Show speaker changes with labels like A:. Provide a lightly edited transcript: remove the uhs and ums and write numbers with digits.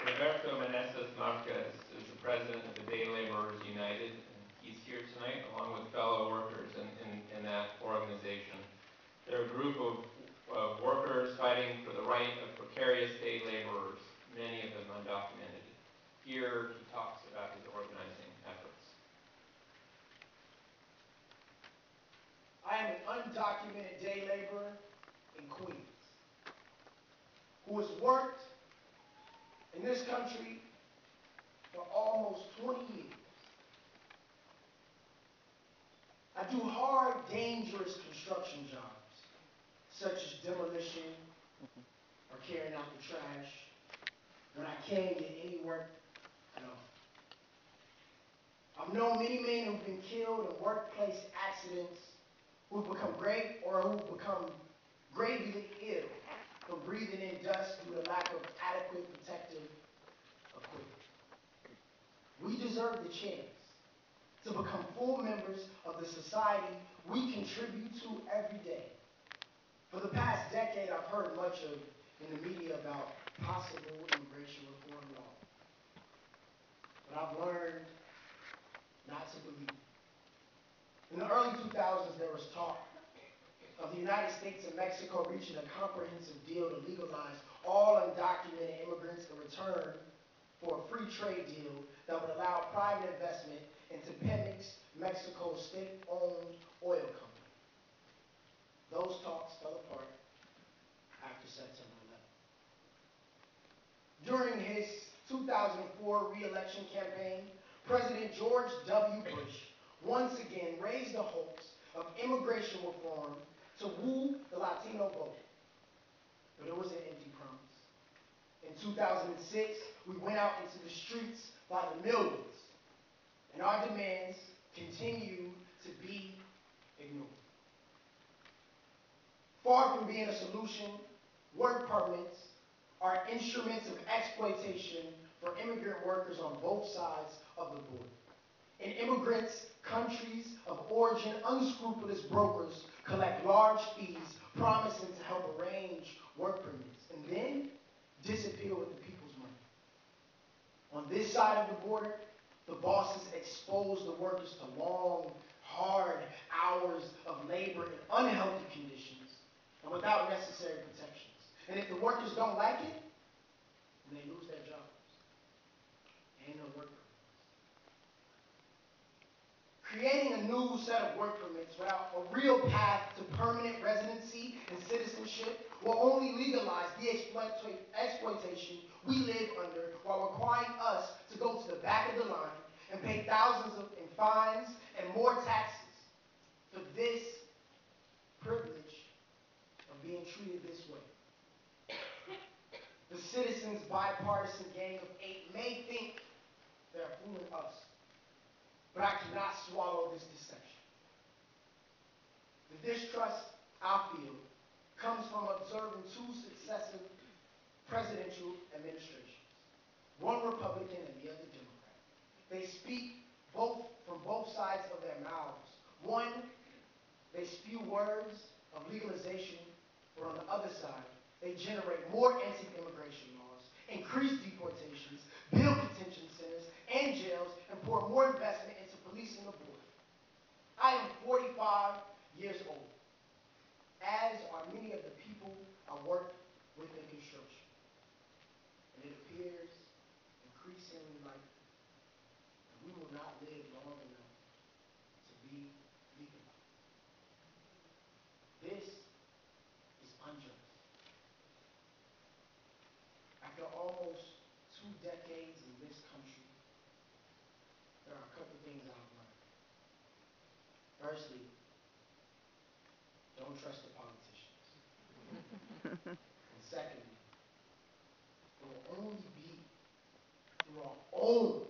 A: Roberto Meneses Marquez is the president of the Day Laborers United, and he's here tonight along with fellow workers in that organization. They're a group of workers fighting for the right of precarious day laborers, many of them undocumented. Here he talks about his organizing efforts.
B: I am an undocumented day laborer in Queens who has worked in this country for almost 20 years. I do hard, dangerous construction jobs, such as demolition or carrying out the trash, when I can't get any work at all. I've known many men who've been killed in workplace accidents, who've become who've become gravely ill from breathing in dust due to lack of adequate protective equipment. We deserve the chance to become full members of the society we contribute to every day. For the past decade, I've heard much in the media about possible immigration reform law. But I've learned not to believe. In the early 2000s, there was talk of the United States and Mexico reaching a comprehensive deal to legalize all undocumented immigrants in return for a free trade deal that would allow private investment into Pemex, Mexico's state-owned oil company. Those talks fell apart after September 11. During his 2004 re-election campaign, President George W. Bush once again raised the hopes of immigration reform to woo the Latino vote. But it was an empty promise. In 2006, we went out into the streets by the millions, and our demands continue to be ignored. Far from being a solution, work permits are instruments of exploitation for immigrant workers on both sides of the border. In immigrants' countries of origin, unscrupulous brokers collect large fees, promising to help arrange work permits, and then disappear with the people's money. On this side of the border, the bosses expose the workers to long, hard hours of labor in unhealthy conditions and without necessary protections. And if the workers don't like it, then they lose their jobs. Ain't no work permits. Creating a new set of work permits without a real path to permanent residency and citizenship will only legalize the exploitation we live under, while requiring us to go to the back of the line and pay thousands in fines and more taxes for this privilege of being treated this way. The citizens' bipartisan gang of 8 may think they're fooling us, but I cannot swallow this deception. The distrust I feel comes from observing 2 successive presidential administrations, one Republican and the other Democrat. They speak from both sides of their mouths. One, they spew words of legalization, but on the other side, they generate more anti-immigration laws, increase deportations, build detention centers and jails, and pour more investment into policing the border. I am 45 years old, as are many of the people I work with in construction. And it appears increasingly likely that we will not live long enough to be legalized. This is unjust. After almost 2 decades in this country, there are a couple things I've learned. Firstly, don't trust the politicians. And secondly, it will only be through our own